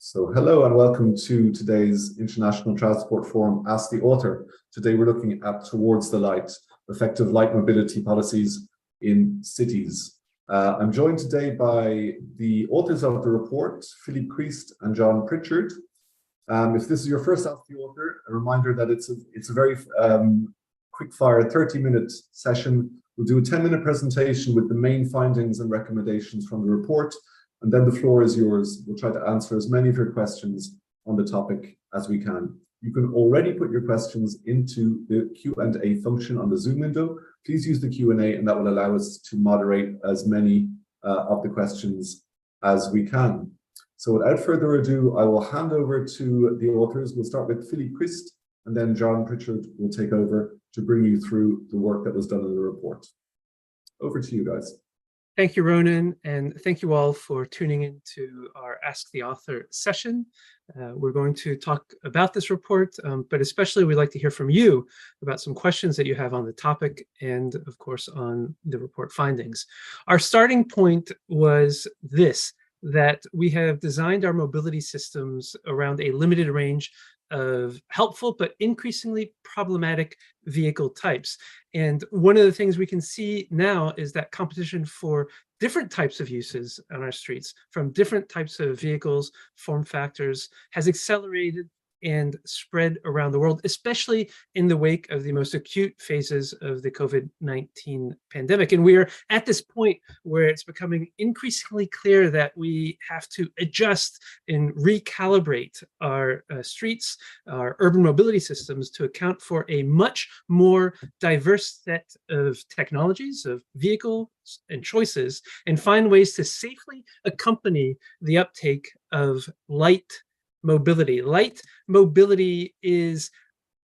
So hello and welcome to today's International Transport Forum, Ask the Author. Today we're looking at Towards the Light, effective light mobility policies in cities. I'm joined today by the authors of the report, Philippe Christ and John Pritchard. If this is your first Ask the Author, a reminder that it's a very quick fire 30-minute session. We'll do a 10-minute presentation with the main findings and recommendations from the report. And then the floor is yours. We'll try to answer as many of your questions on the topic as we can. You can already put your questions into the Q&A function on the Zoom window. Please use the Q&A and that will allow us to moderate as many of the questions as we can. So without further ado, I will hand over to the authors. We'll start with Philippe Christ and then John Pritchard will take over to bring you through the work that was done in the report. Over to you guys. Thank you, Ronan, and thank you all for tuning in to our Ask the Author session. We're going to talk about this report, but especially we'd like to hear from you about some questions that you have on the topic and, of course, on the report findings. Our starting point was this, that we have designed our mobility systems around a limited range of helpful but increasingly problematic vehicle types. And one of the things we can see now is that competition for different types of uses on our streets from different types of vehicles, form factors, has accelerated and spread around the world, especially in the wake of the most acute phases of the COVID-19 pandemic. And we are at this point where it's becoming increasingly clear that we have to adjust and recalibrate our streets, our urban mobility systems to account for a much more diverse set of technologies, of vehicles and choices, and find ways to safely accompany the uptake of light mobility. Light mobility is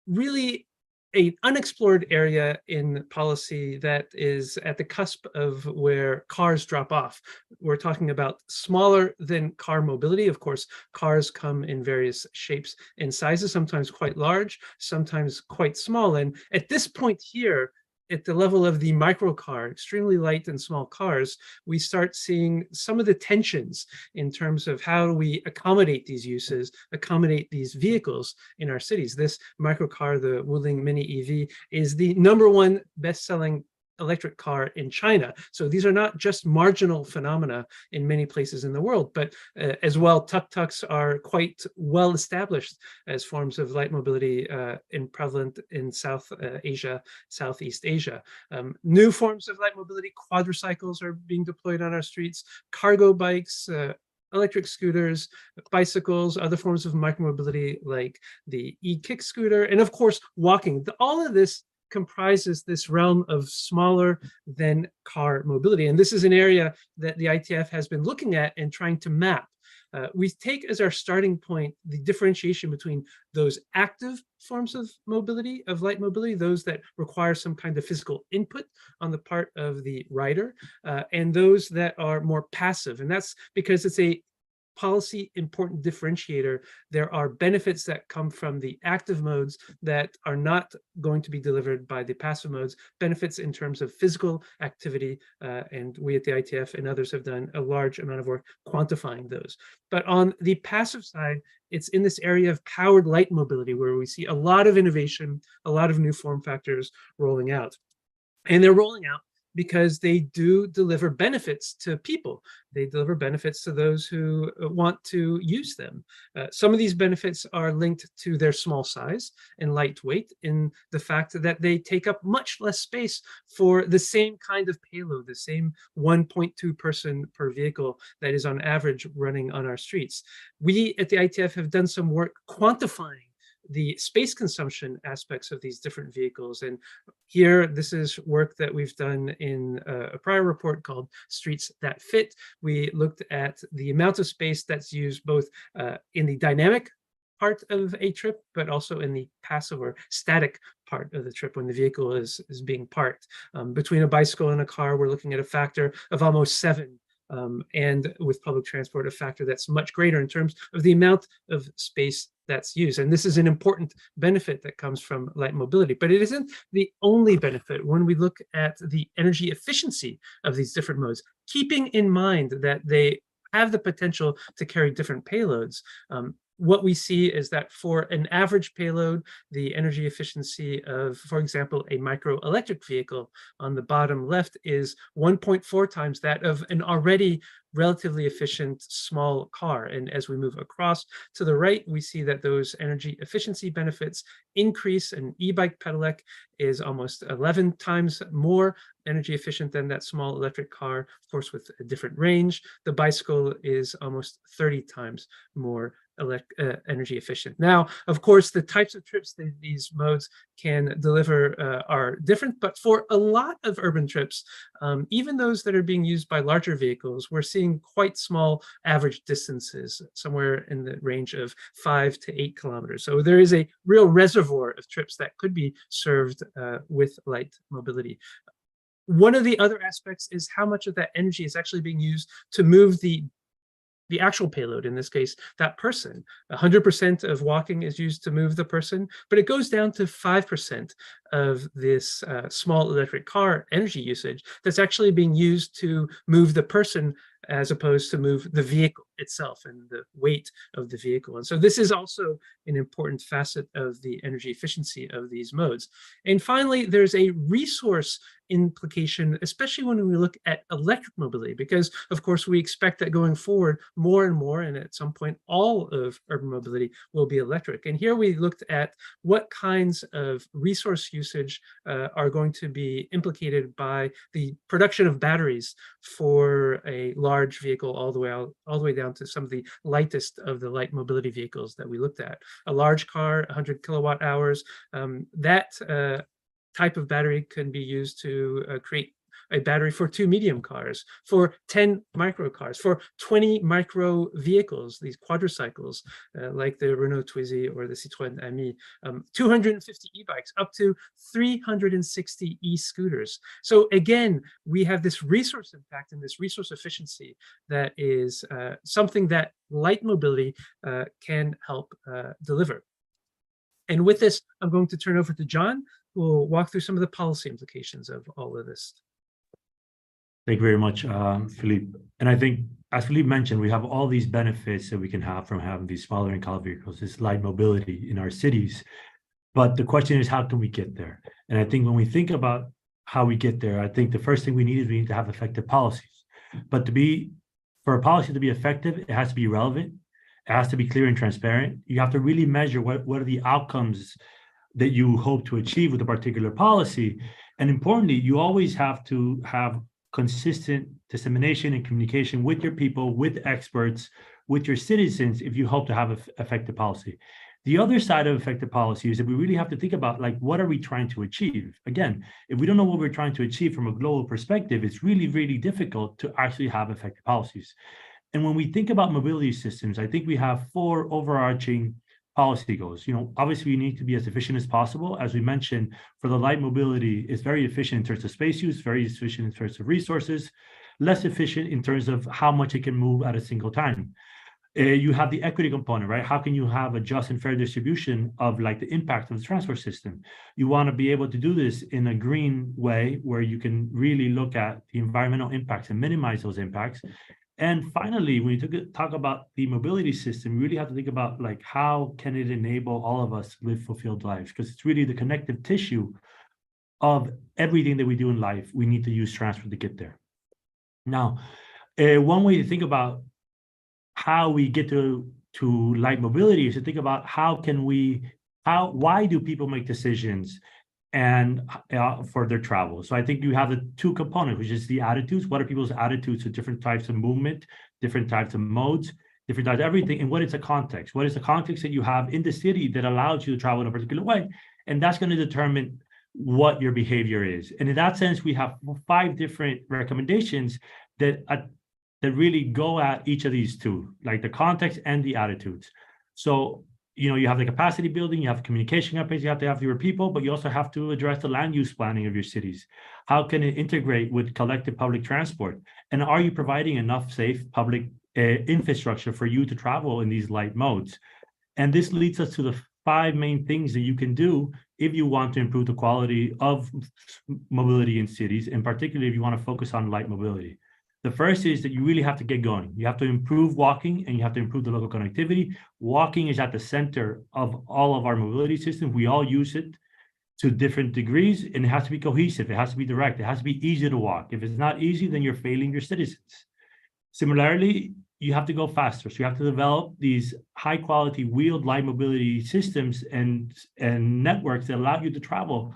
really an unexplored area in policy that is at the cusp of where cars drop off. We're talking about smaller than car mobility. Of course, cars come in various shapes and sizes, sometimes quite large, sometimes quite small. And at this point here, at the level of the microcar, extremely light and small cars, we start seeing some of the tensions in terms of how we accommodate these uses, accommodate these vehicles in our cities. This microcar, the Wuling Mini EV, is the #1 best-selling electric car in China. So these are not just marginal phenomena in many places in the world, but as well, tuk-tuks are quite well established as forms of light mobility and prevalent in South Asia, Southeast Asia. New forms of light mobility, quadricycles are being deployed on our streets, cargo bikes, electric scooters, bicycles, other forms of micromobility like the e-kick scooter, and of course, walking. All of this comprises this realm of smaller than car mobility. And this is an area that the ITF has been looking at and trying to map. We take as our starting point the differentiation between those active forms of mobility, of light mobility, those that require some kind of physical input on the part of the rider, and those that are more passive. And that's because it's a policy important differentiator. There are benefits that come from the active modes that are not going to be delivered by the passive modes, benefits in terms of physical activity, and we at the ITF and others have done a large amount of work quantifying those. But on the passive side, it's in this area of powered light mobility where we see a lot of innovation, a lot of new form factors rolling out. And they're rolling out because they do deliver benefits to people. They deliver benefits to those who want to use them. Some of these benefits are linked to their small size and lightweight, in the fact that they take up much less space for the same kind of payload, the same 1.2 person per vehicle that is on average running on our streets. We at the ITF have done some work quantifying the space consumption aspects of these different vehicles. And here, this is work that we've done in a prior report called Streets That Fit. We looked at the amount of space that's used both in the dynamic part of a trip, but also in the passive or static part of the trip when the vehicle is being parked. Between a bicycle and a car, we're looking at a factor of almost 7. And with public transport, a factor that's much greater in terms of the amount of space that's used. And this is an important benefit that comes from light mobility, but it isn't the only benefit when we look at the energy efficiency of these different modes, keeping in mind that they have the potential to carry different payloads. What we see is that for an average payload, the energy efficiency of, for example, a microelectric vehicle on the bottom left is 1.4 times that of an already relatively efficient small car. And as we move across to the right, we see that those energy efficiency benefits increase. An e-bike pedelec is almost 11 times more energy efficient than that small electric car, of course, with a different range. The bicycle is almost 30 times more energy efficient. Now, of course, the types of trips that these modes can deliver are different, but for a lot of urban trips, even those that are being used by larger vehicles, we're seeing quite small average distances, somewhere in the range of 5 to 8 kilometers. So there is a real reservoir of trips that could be served with light mobility. One of the other aspects is how much of that energy is actually being used to move the actual payload, in this case, that person. 100% of walking is used to move the person, but it goes down to 5% of this small electric car energy usage that's actually being used to move the person as opposed to move the vehicle itself and the weight of the vehicle. And so this is also an important facet of the energy efficiency of these modes. And finally, there's a resource implication, especially when we look at electric mobility, because of course we expect that going forward more and more, and at some point all of urban mobility will be electric. And here we looked at what kinds of resource usage are going to be implicated by the production of batteries for a large vehicle all the way down to some of the lightest of the light mobility vehicles that we looked at. A large car, 100 kilowatt hours, that type of battery can be used to create a battery for 2 medium cars, for 10 micro cars, for 20 micro vehicles, these quadricycles, like the Renault Twizy or the Citroën Ami, 250 e-bikes, up to 360 e-scooters. So again, we have this resource impact and this resource efficiency that is something that light mobility can help deliver. And with this, I'm going to turn over to John, who will walk through some of the policy implications of all of this. Thank you very much, Philippe. And I think, as Philippe mentioned, we have all these benefits that we can have from having these smaller and car vehicles, this light mobility in our cities. But the question is, how can we get there? And I think when we think about how we get there, I think the first thing we need to have effective policies. But for a policy to be effective, it has to be relevant. It has to be clear and transparent. You have to really measure what are the outcomes that you hope to achieve with a particular policy. And importantly, you always have to have consistent dissemination and communication with your people, with experts, with your citizens, if you hope to have effective policy. The other side of effective policy is that we really have to think about, like, what are we trying to achieve? Again, if we don't know what we're trying to achieve from a global perspective, it's really, really difficult to actually have effective policies. And when we think about mobility systems, I think we have 4 overarching policy goals. Obviously we need to be as efficient as possible. As we mentioned, for the light mobility, it's very efficient in terms of space use, very efficient in terms of resources, less efficient in terms of how much it can move at a single time. You have the equity component, right? How can you have a just and fair distribution of the impact of the transport system? You want to be able to do this in a green way where you can really look at the environmental impacts and minimize those impacts. And finally, when you talk about the mobility system, you really have to think about how can it enable all of us to live fulfilled lives? Because it's really the connective tissue of everything that we do in life. We need to use transport to get there. Now, one way to think about how we get to light mobility is to think about why do people make decisions and for their travel. So I think you have the 2 components, which is the attitudes. What are people's attitudes to different types of movement, different types of modes, different types of everything, and what is the context? What is the context that you have in the city that allows you to travel in a particular way? And that's going to determine what your behavior is. And in that sense, we have 5 different recommendations that really go at each of these 2, like the context and the attitudes. So you have the capacity building, you have communication campaigns, you have to have your people, but you also have to address the land use planning of your cities. How can it integrate with collective public transport? And are you providing enough safe public infrastructure for you to travel in these light modes? And this leads us to the 5 main things that you can do if you want to improve the quality of mobility in cities, and particularly if you want to focus on light mobility. The first is that you really have to get going. You have to improve walking and you have to improve the local connectivity. Walking is at the center of all of our mobility systems. We all use it to different degrees, and it has to be cohesive. It has to be direct. It has to be easy to walk. If it's not easy, then you're failing your citizens. Similarly, you have to go faster. So you have to develop these high quality wheeled light mobility systems and networks that allow you to travel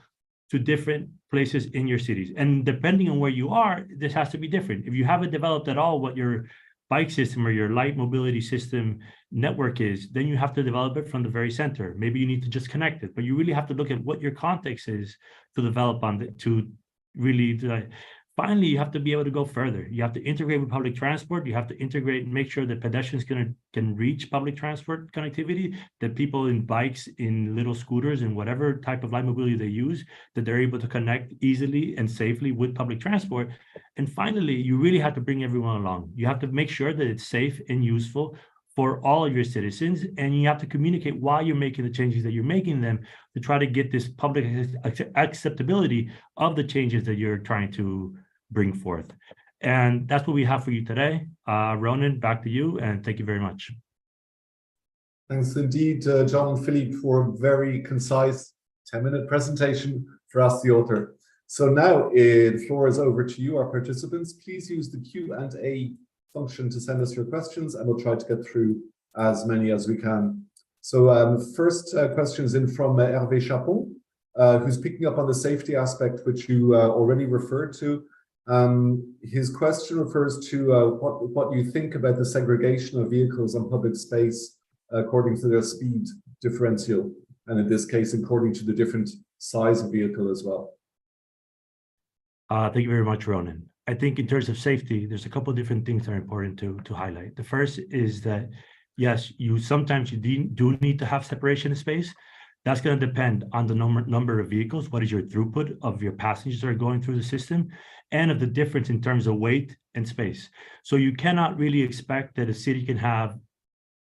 to different places in your cities. And depending on where you are, this has to be different. If you haven't developed at all what your bike system or your light mobility system network is, then you have to develop it from the very center. Maybe you need to just connect it, but you really have to look at what your context is to develop on it, to really finally, you have to be able to go further. You have to integrate with public transport. You have to integrate and make sure that pedestrians can reach public transport connectivity, that people in bikes, in little scooters, and whatever type of light mobility they use, that they're able to connect easily and safely with public transport. And finally, you really have to bring everyone along. You have to make sure that it's safe and useful for all of your citizens, and you have to communicate why you're making the changes that you're making them to try to get this public acceptability of the changes that you're trying to bring forth. And that's what we have for you today. Ronan, back to you, and thank you very much. Thanks indeed, John and Philippe, for a very concise 10-minute presentation for Ask the Author. So now the floor is over to you, our participants. Please use the Q&A function to send us your questions, and we'll try to get through as many as we can. So first question is in from Hervé Chapon, who's picking up on the safety aspect, which you already referred to. His question refers to what you think about the segregation of vehicles on public space according to their speed differential, and in this case, according to the different size of vehicle as well. Thank you very much, Ronan. I think in terms of safety, there's a couple of different things that are important to highlight. The first is that, yes, sometimes you do need to have separation of space. That's going to depend on the number of vehicles. What is your throughput of your passengers that are going through the system, and of the difference in terms of weight and space. So you cannot really expect that a city can have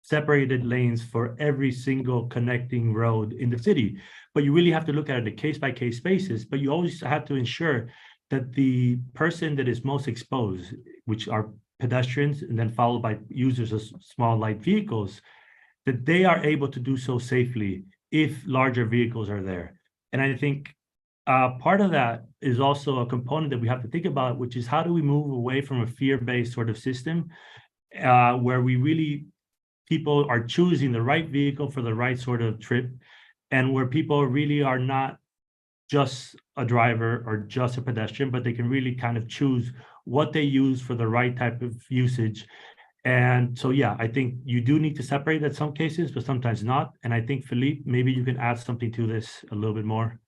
separated lanes for every single connecting road in the city, but you really have to look at it a case-by-case basis. But you always have to ensure that the person that is most exposed, which are pedestrians, and then followed by users of small light vehicles, that they are able to do so safely if larger vehicles are there. And I think part of that is also a component that we have to think about, which is how do we move away from a fear-based sort of system where people are choosing the right vehicle for the right sort of trip, and where people really are not just a driver or just a pedestrian, but they can really kind of choose what they use for the right type of usage. And so, yeah, I think you do need to separate in some cases, but sometimes not. And I think, Philippe, maybe you can add something to this a little bit more.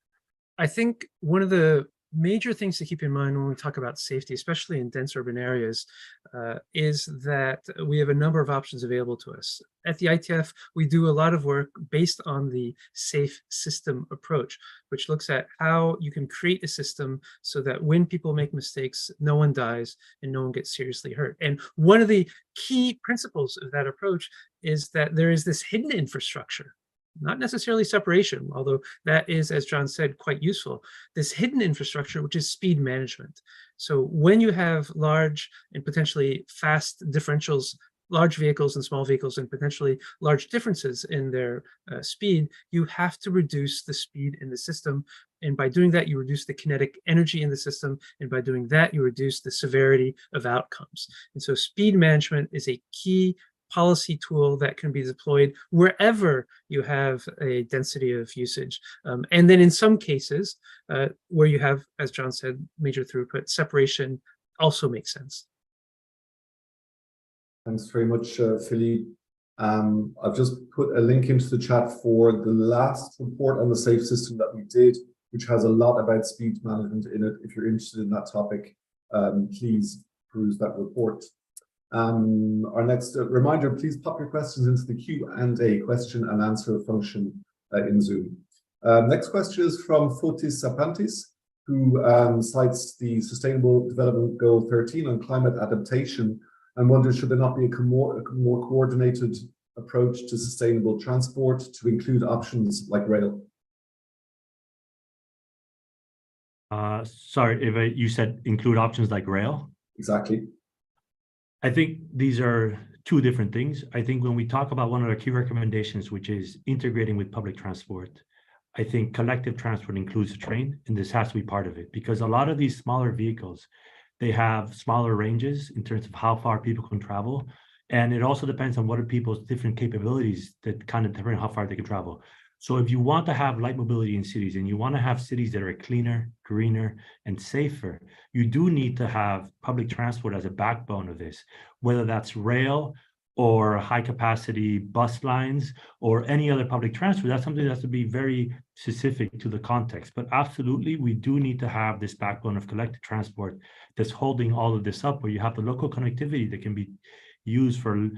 I think one of the major things to keep in mind when we talk about safety, especially in dense urban areas, is that we have a number of options available to us. At the ITF, we do a lot of work based on the safe system approach, which looks at how you can create a system so that when people make mistakes, no one dies and no one gets seriously hurt. And one of the key principles of that approach is that there is this hidden infrastructure, not necessarily separation, although that is, as John said, quite useful. This hidden infrastructure, which is speed management. So when you have large and potentially fast differentials, large vehicles and small vehicles, and potentially large differences in their speed, you have to reduce the speed in the system. And by doing that, you reduce the kinetic energy in the system. And by doing that, you reduce the severity of outcomes. And so speed management is a key policy tool that can be deployed wherever you have a density of usage. And then in some cases where you have, as John said, major throughput, separation also makes sense. Thanks very much, Philippe. I've just put a link into the chat for the last report on the safe system that we did, which has a lot about speed management in it. If you're interested in that topic, please peruse that report. Our next reminder, please pop your questions into the Q&A question and answer function in Zoom. Next question is from Fotis Sapantis, who cites the Sustainable Development Goal 13 on climate adaptation and wonders, should there not be a more coordinated approach to sustainable transport to include options like rail? Sorry, Eva, you said include options like rail? Exactly. I think these are two different things. I think when we talk about one of the key recommendations, which is integrating with public transport, I think collective transport includes the train, and this has to be part of it, because a lot of these smaller vehicles, they have smaller ranges in terms of how far people can travel. And it also depends on what are people's different capabilities that kind of determine how far they can travel. So if you want to have light mobility in cities and you want to have cities that are cleaner, greener, and safer, you do need to have public transport as a backbone of this, whether that's rail or high capacity bus lines or any other public transport. That's something that has to be very specific to the context. But absolutely, we do need to have this backbone of collective transport that's holding all of this up, where you have the local connectivity that can be used for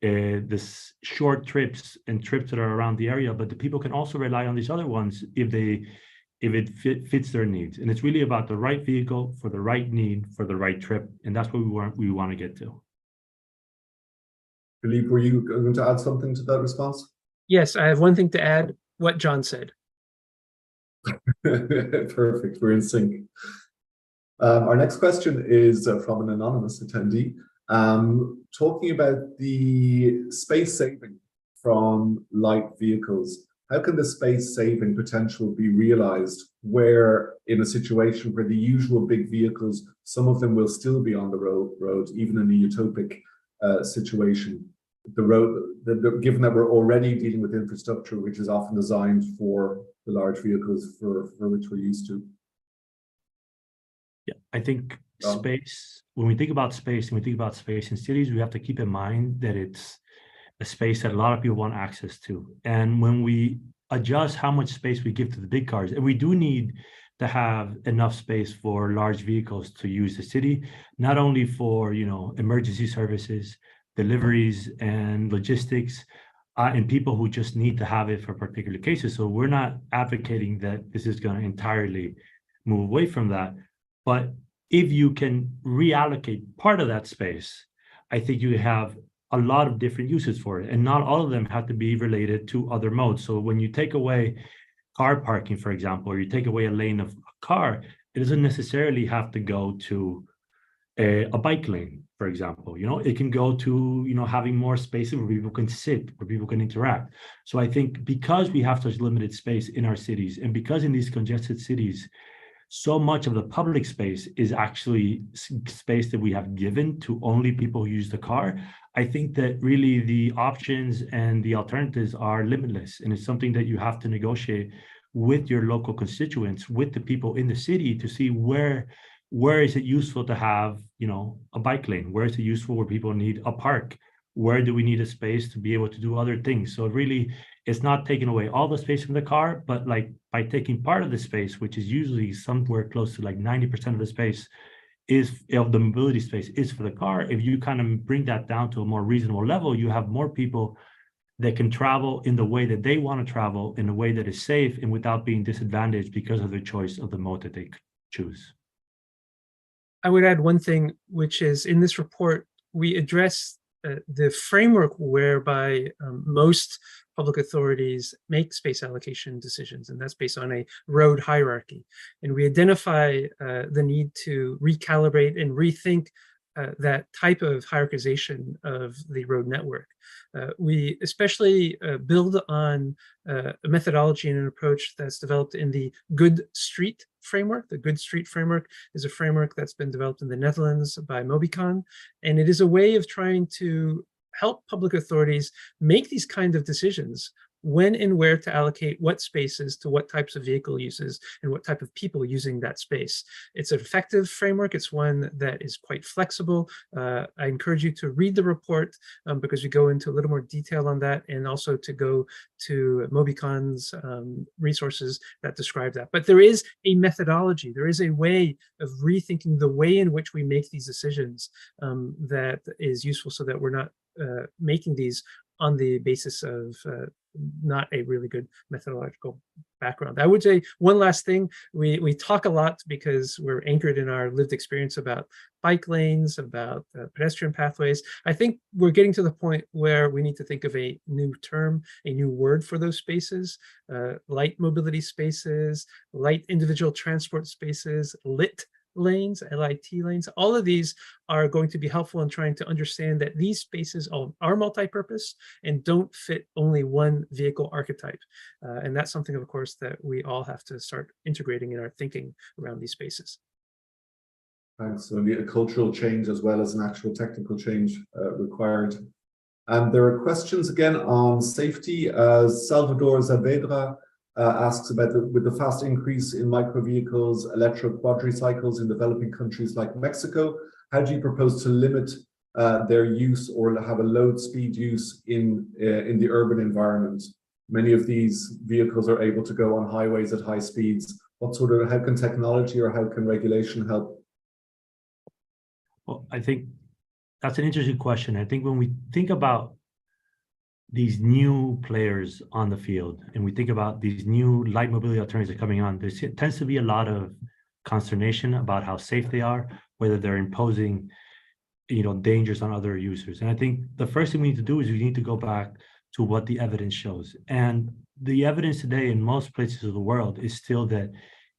this short trips and trips that are around the area, but the people can also rely on these other ones if it fits their needs. And it's really about the right vehicle for the right need for the right trip, and that's what we want to get to. Philippe, were you going to add something to that response? Yes, I have one thing to add. What John said. Perfect. We're in sync. Our next question is from an anonymous attendee. Talking about the space saving from light vehicles, how can the space saving potential be realized where in a situation where the usual big vehicles, some of them will still be on the road even in a utopic situation? Given that we're already dealing with infrastructure which is often designed for the large vehicles for which we're used to. Yeah, I think space, when we think about space and we think about space in cities, we have to keep in mind that it's a space that a lot of people want access to. And when we adjust how much space we give to the big cars, and we do need to have enough space for large vehicles to use the city, not only for, emergency services, deliveries and logistics, and people who just need to have it for particular cases. So we're not advocating that this is going to entirely move away from that. But if you can reallocate part of that space, I think you have a lot of different uses for it. And not all of them have to be related to other modes. So when you take away car parking, for example, or you take away a lane of a car, it doesn't necessarily have to go to a bike lane, for example. It can go to, having more spaces where people can sit, where people can interact. So I think because we have such limited space in our cities, and because in these congested cities, so much of the public space is actually space that we have given to only people who use the car, I think that really the options and the alternatives are limitless. And it's something that you have to negotiate with your local constituents, with the people in the city, to see where is it useful to have, a bike lane? Where is it useful where people need a park? Where do we need a space to be able to do other things? So really, it's not taking away all the space from the car, but like by taking part of the space, which is usually somewhere close to like 90% of the space of the mobility space is for the car. If you kind of bring that down to a more reasonable level, you have more people that can travel in the way that they want to travel, in a way that is safe and without being disadvantaged because of their choice of the mode that they choose. I would add one thing, which is in this report, we address the framework whereby most public authorities make space allocation decisions, and that's based on a road hierarchy. And we identify the need to recalibrate and rethink that type of hierarchization of the road network. We especially build on a methodology and an approach that's developed in the Good Street framework. The Good Street framework is a framework that's been developed in the Netherlands by Mobicon, and it is a way of trying to help public authorities make these kind of decisions when and where to allocate what spaces to what types of vehicle uses and what type of people using that space. It's an effective framework. It's one that is quite flexible. I encourage you to read the report because we go into a little more detail on that, and also to go to Mobicon's resources that describe that. But there is a methodology. There is a way of rethinking the way in which we make these decisions that is useful, so that we're not making these on the basis of not a really good methodological background. I would say one last thing, we talk a lot because we're anchored in our lived experience about bike lanes, about pedestrian pathways. I think we're getting to the point where we need to think of a new term, a new word for those spaces, light mobility spaces, light individual transport spaces, lit lanes, LIT lanes. All of these are going to be helpful in trying to understand that these spaces are multi-purpose and don't fit only one vehicle archetype. And that's something, of course, that we all have to start integrating in our thinking around these spaces. Thanks. So a cultural change as well as an actual technical change required. And there are questions again on safety. Salvador Saavedra asks about with the fast increase in micro vehicles, electric quadricycles in developing countries like Mexico, how do you propose to limit their use or have a load speed use in the urban environment? Many of these vehicles are able to go on highways at high speeds. How can technology or how can regulation help? Well, I think that's an interesting question. I think when we think about these new players on the field and we think about these new light mobility alternatives coming on, there tends to be a lot of consternation about how safe they are, whether they're imposing, dangers on other users. And I think the first thing we need to do is we need to go back to what the evidence shows. And the evidence today in most places of the world is still that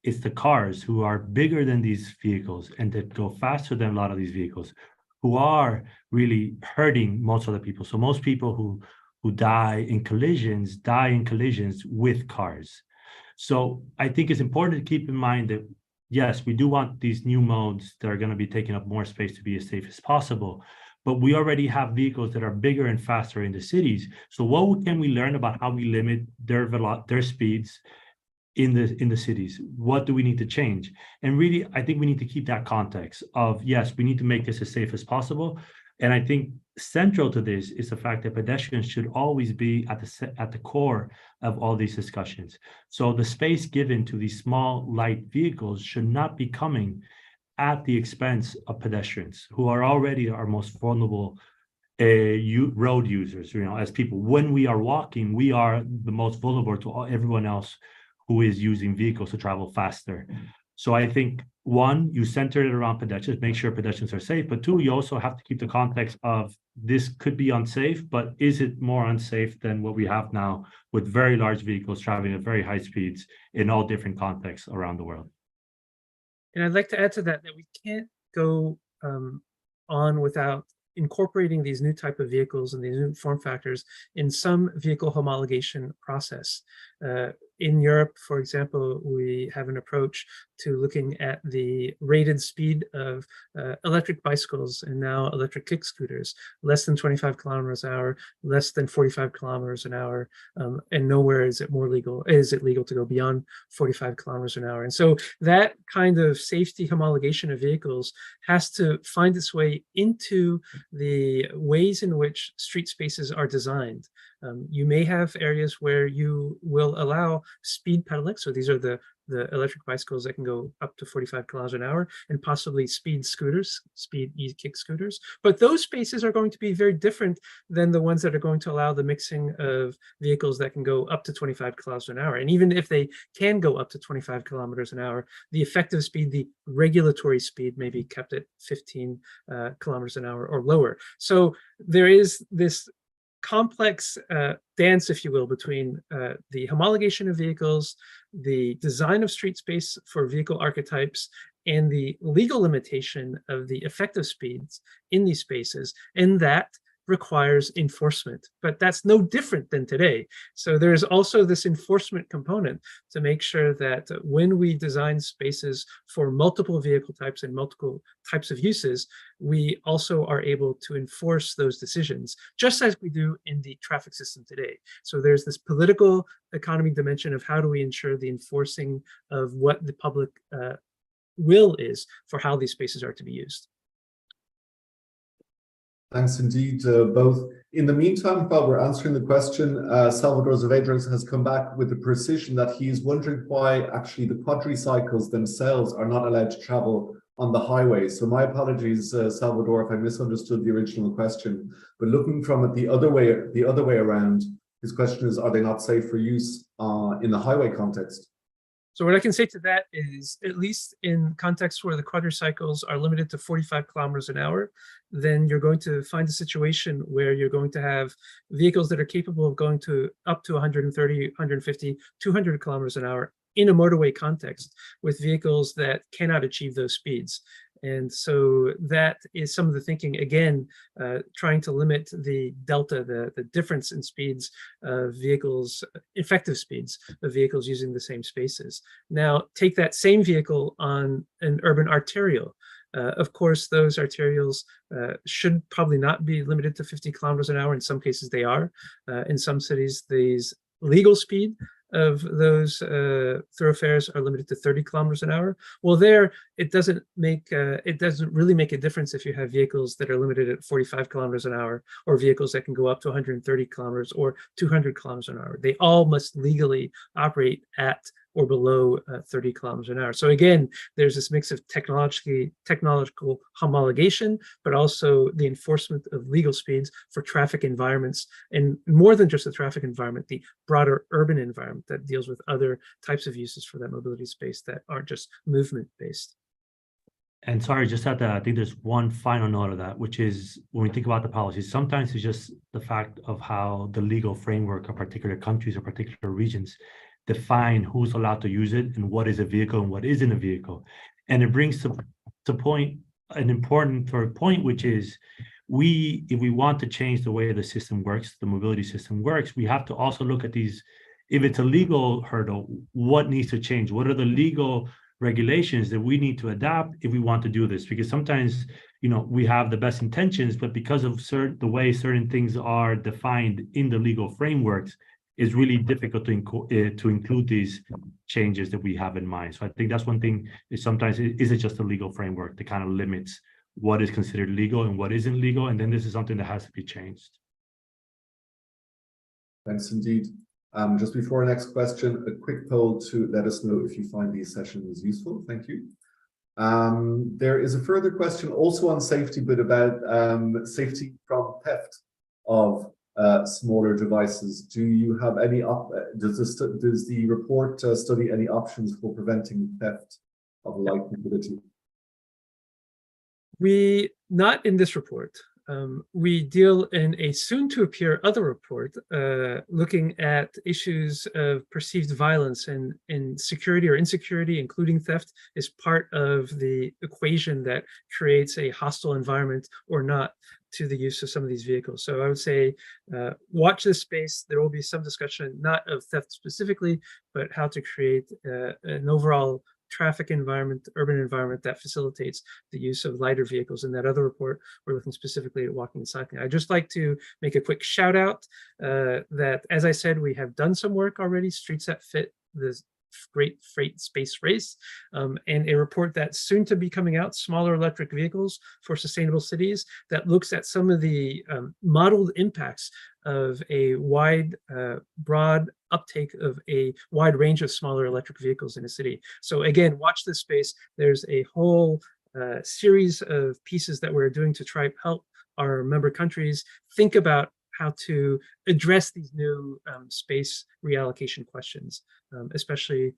it's the cars who are bigger than these vehicles and that go faster than a lot of these vehicles who are really hurting most other people. So most people who die in collisions with cars. So I think it's important to keep in mind that, yes, we do want these new modes that are going to be taking up more space to be as safe as possible, but we already have vehicles that are bigger and faster in the cities. So what can we learn about how we limit their speeds in the cities? What do we need to change? And really, I think we need to keep that context of, yes, we need to make this as safe as possible. And I think central to this is the fact that pedestrians should always be at the core of all these discussions. So the space given to these small light vehicles should not be coming at the expense of pedestrians, who are already our most vulnerable road users. As people, when we are walking, we are the most vulnerable to everyone else who is using vehicles to travel faster. So I think, one, you center it around pedestrians, make sure pedestrians are safe, but two, you also have to keep the context of this could be unsafe, but is it more unsafe than what we have now with very large vehicles traveling at very high speeds in all different contexts around the world? And I'd like to add to that we can't go on without incorporating these new type of vehicles and these new form factors in some vehicle homologation process. In Europe, for example, we have an approach to looking at the rated speed of electric bicycles and now electric kick scooters, less than 25 kilometers an hour, less than 45 kilometers an hour, and nowhere is it legal to go beyond 45 kilometers an hour. And so that kind of safety homologation of vehicles has to find its way into the ways in which street spaces are designed. You may have areas where you will allow speed pedaling. So these are the electric bicycles that can go up to 45 kilometers an hour, and possibly speed scooters, speed e-kick scooters. But those spaces are going to be very different than the ones that are going to allow the mixing of vehicles that can go up to 25 kilometers an hour. And even if they can go up to 25 kilometers an hour, the effective speed, the regulatory speed, may be kept at 15 kilometers an hour or lower. So there is this complex dance, if you will, between the homologation of vehicles, the design of street space for vehicle archetypes, and the legal limitation of the effective speeds in these spaces, and that requires enforcement. But that's no different than today. So there's also this enforcement component to make sure that when we design spaces for multiple vehicle types and multiple types of uses, we also are able to enforce those decisions, just as we do in the traffic system today. So there's this political economy dimension of how do we ensure the enforcing of what the public will is for how these spaces are to be used. Thanks indeed, both. In the meantime, while we're answering the question, Salvador Saavedra has come back with the precision that he's wondering why actually the quadricycles themselves are not allowed to travel on the highway. So my apologies, Salvador, if I misunderstood the original question. But looking from it the other way around, his question is: are they not safe for use in the highway context? So what I can say to that is, at least in contexts where the quadricycles are limited to 45 kilometers an hour, then you're going to find a situation where you're going to have vehicles that are capable of going to up to 130, 150, 200 kilometers an hour in a motorway context with vehicles that cannot achieve those speeds. And so that is some of the thinking, again, trying to limit the delta, the difference in speeds of vehicles, effective speeds of vehicles using the same spaces. Now, take that same vehicle on an urban arterial. Of course, those arterials should probably not be limited to 50 kilometers an hour. In some cases, they are. In some cities, these legal speed of those thoroughfares are limited to 30 kilometers an hour. Well, there it doesn't really make a difference if you have vehicles that are limited at 45 kilometers an hour or vehicles that can go up to 130 kilometers or 200 kilometers an hour. They all must legally operate at or below 30 kilometers an hour. So again, there's this mix of technological homologation, but also the enforcement of legal speeds for traffic environments, and more than just the traffic environment, the broader urban environment that deals with other types of uses for that mobility space that aren't just movement based. And sorry, just at that, I think there's one final note of that, which is when we think about the policies, sometimes it's just the fact of how the legal framework of particular countries or particular regions define who's allowed to use it and what is a vehicle and what isn't a vehicle. And it brings to point an important point, which is if we want to change the way the system works, the mobility system works, we have to also look at these. If it's a legal hurdle, what needs to change? What are the legal regulations that we need to adapt if we want to do this? Because sometimes, we have the best intentions, but because of the way certain things are defined in the legal frameworks, it's really difficult to include these changes that we have in mind. So I think that's one thing, is sometimes is it just a legal framework that kind of limits what is considered legal and what isn't legal, and then this is something that has to be changed. Thanks indeed. Just before our next question, a quick poll to let us know if you find these sessions useful. Thank you. There is a further question also on safety, but about safety from theft of smaller devices. Do you have any does the report study any options for preventing theft of light mobility? Not in this report. We deal in a soon-to-appear other report looking at issues of perceived violence and security or insecurity, including theft, is part of the equation that creates a hostile environment or not to the use of some of these vehicles. So I would say watch this space. There will be some discussion, not of theft specifically, but how to create an overall traffic environment, urban environment that facilitates the use of lighter vehicles. In that other report, we're looking specifically at walking and cycling. I'd just like to make a quick shout out that, as I said, we have done some work already, Streets That Fit, this great freight space race, and a report that's soon to be coming out, Smaller Electric Vehicles for Sustainable Cities, that looks at some of the modeled impacts of a broad uptake of a wide range of smaller electric vehicles in a city. So again, watch this space. There's a whole series of pieces that we're doing to try to help our member countries think about how to address these new space reallocation questions, especially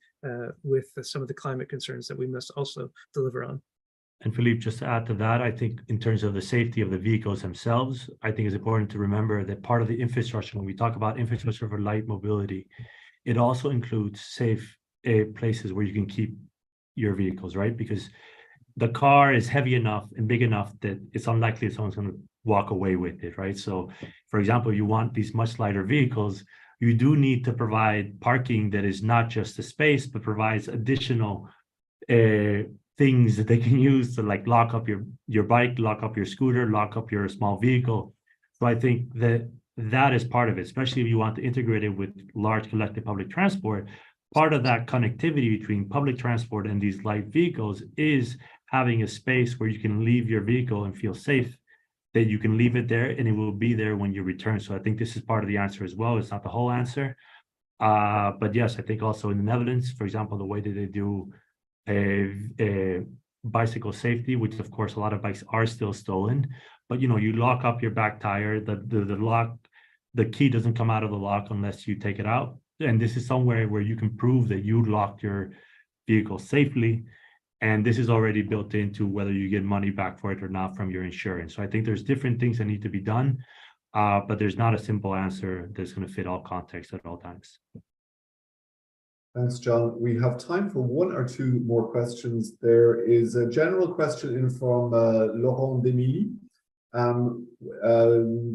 with some of the climate concerns that we must also deliver on. And Philippe, just to add to that, I think in terms of the safety of the vehicles themselves, I think it's important to remember that part of the infrastructure, when we talk about infrastructure for light mobility, it also includes safe places where you can keep your vehicles, right? Because the car is heavy enough and big enough that it's unlikely someone's going to walk away with it, right? So, for example, you want these much lighter vehicles, you do need to provide parking that is not just a space, but provides additional things that they can use to, like, lock up your bike, lock up your scooter, lock up your small vehicle. So I think that is part of it, especially if you want to integrate it with large collective public transport. Part of that connectivity between public transport and these light vehicles is having a space where you can leave your vehicle and feel safe, that you can leave it there and it will be there when you return. So I think this is part of the answer as well. It's not the whole answer. But yes, I think also in the Netherlands, for example, the way that they do a bicycle safety, which of course a lot of bikes are still stolen, but you lock up your back tire, the key doesn't come out of the lock unless you take it out. And this is somewhere where you can prove that you locked your vehicle safely. And this is already built into whether you get money back for it or not from your insurance. So I think there's different things that need to be done, but there's not a simple answer that's going to fit all contexts at all times. Thanks, John. We have time for one or two more questions. There is a general question in from Laurent Demilly,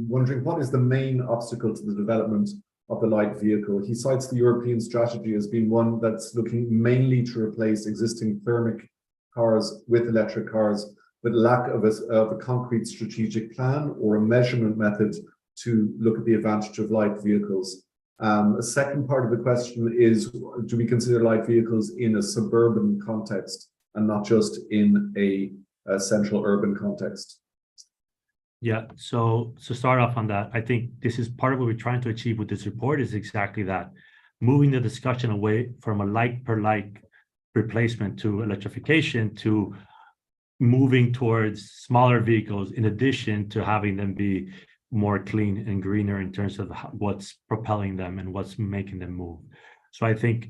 wondering what is the main obstacle to the development of the light vehicle. He cites the European strategy as being one that's looking mainly to replace existing thermic cars with electric cars, but lack of a concrete strategic plan or a measurement method to look at the advantage of light vehicles. A second part of the question is, do we consider light vehicles in a suburban context and not just in a central urban context? Yeah, so to start off on that, I think this is part of what we're trying to achieve with this report is exactly that, moving the discussion away from a like per like replacement to electrification to moving towards smaller vehicles in addition to having them be more clean and greener in terms of what's propelling them and what's making them move. So I think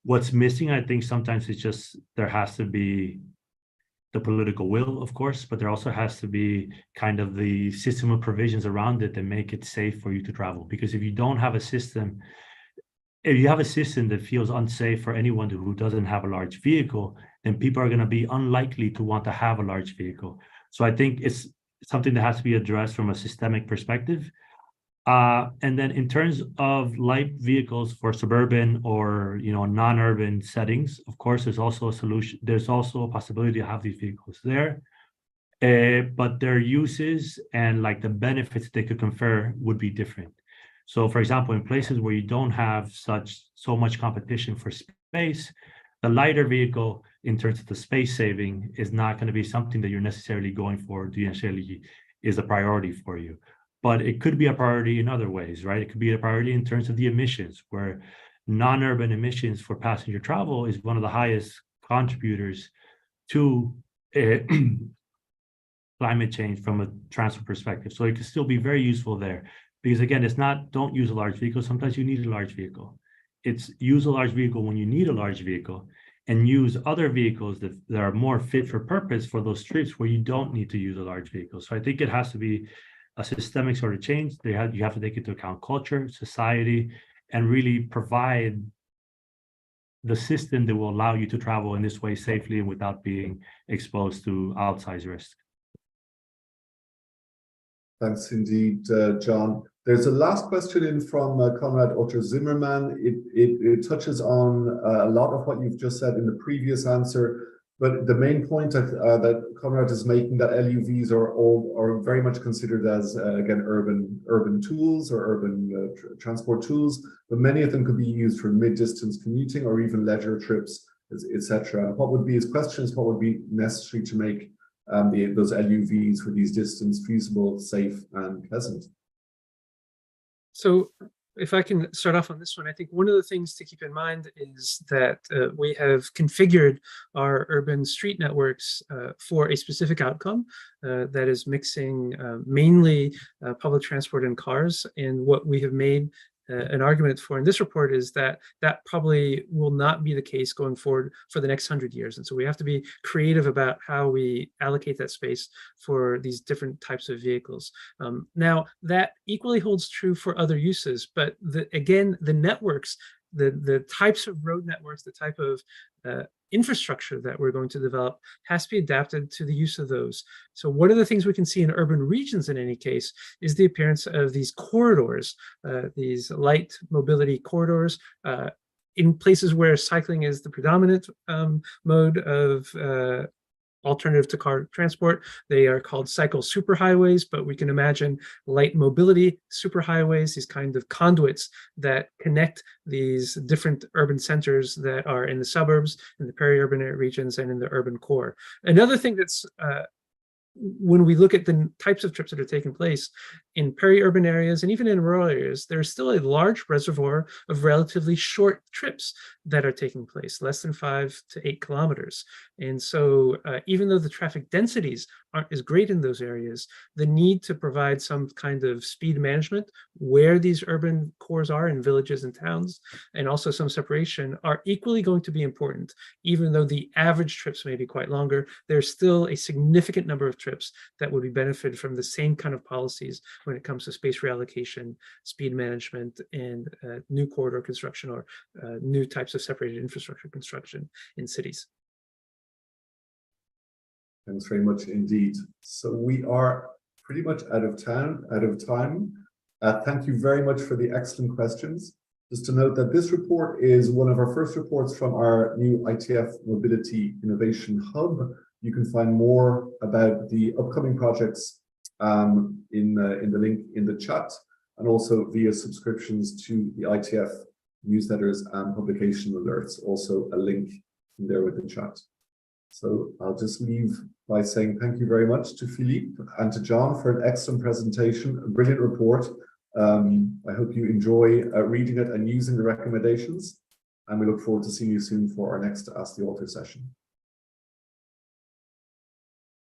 what's missing, I think sometimes it's just there has to be the political will, of course, but there also has to be kind of the system of provisions around it that make it safe for you to travel. Because if you don't have a system, if you have a system that feels unsafe for anyone who doesn't have a large vehicle, then people are going to be unlikely to want to have a large vehicle. So I think it's something that has to be addressed from a systemic perspective. And then in terms of light vehicles for suburban or non-urban settings, of course, there's also a solution. There's also a possibility to have these vehicles there, but their uses and like the benefits they could confer would be different. So, for example, in places where you don't have so much competition for space, the lighter vehicle in terms of the space saving is not going to be something that you're necessarily going for, necessarily is a priority for you. But it could be a priority in other ways, right? It could be a priority in terms of the emissions, where non-urban emissions for passenger travel is one of the highest contributors to climate change from a transport perspective. So it could still be very useful there. Because again, it's not don't use a large vehicle. Sometimes you need a large vehicle. It's use a large vehicle when you need a large vehicle, and use other vehicles that are more fit for purpose for those trips where you don't need to use a large vehicle. So I think it has to be a systemic sort of change. You have to take into account culture, society, and really provide the system that will allow you to travel in this way safely and without being exposed to outsized risk. Thanks indeed, John. There's a last question in from Konrad Otter Zimmerman. It touches on a lot of what you've just said in the previous answer, but the main point that Konrad is making, that LUVs are very much considered as again urban tools or urban transport tools, but many of them could be used for mid-distance commuting or even leisure trips, etc. What would be his questions? What would be necessary to make those LUVs for these distance feasible, safe, and pleasant? So if I can start off on this one, I think one of the things to keep in mind is that we have configured our urban street networks for a specific outcome that is mixing mainly public transport and cars. And what we have made an argument for in this report is that that probably will not be the case going forward for the next 100 years. And so we have to be creative about how we allocate that space for these different types of vehicles. Now, that equally holds true for other uses, but again, the networks, the types of road networks, the type of infrastructure that we're going to develop has to be adapted to the use of those. So one of the things we can see in urban regions in any case is the appearance of these corridors, these light mobility corridors, in places where cycling is the predominant mode of alternative to car transport. They are called cycle superhighways, but we can imagine light mobility superhighways, these kind of conduits that connect these different urban centers that are in the suburbs, in the peri-urban regions, and in the urban core. Another thing that's when we look at the types of trips that are taking place in peri-urban areas and even in rural areas, there's still a large reservoir of relatively short trips that are taking place, less than 5 to 8 kilometers. And so even though the traffic densities aren't as great in those areas, the need to provide some kind of speed management where these urban cores are in villages and towns, and also some separation, are equally going to be important. Even though the average trips may be quite longer, there's still a significant number of trips that would be benefited from the same kind of policies when it comes to space reallocation, speed management, and new corridor construction or new types of separated infrastructure construction in cities. Thanks very much indeed. So we are pretty much out of time. Thank you very much for the excellent questions. Just to note that this report is one of our first reports from our new ITF Mobility Innovation Hub. You can find more about the upcoming projects in the link in the chat, and also via subscriptions to the ITF newsletters and publication alerts, also a link in there with the chat. So I'll just leave by saying thank you very much to Philippe and to John for an excellent presentation, a brilliant report. I hope you enjoy reading it and using the recommendations, and we look forward to seeing you soon for our next Ask the Author session.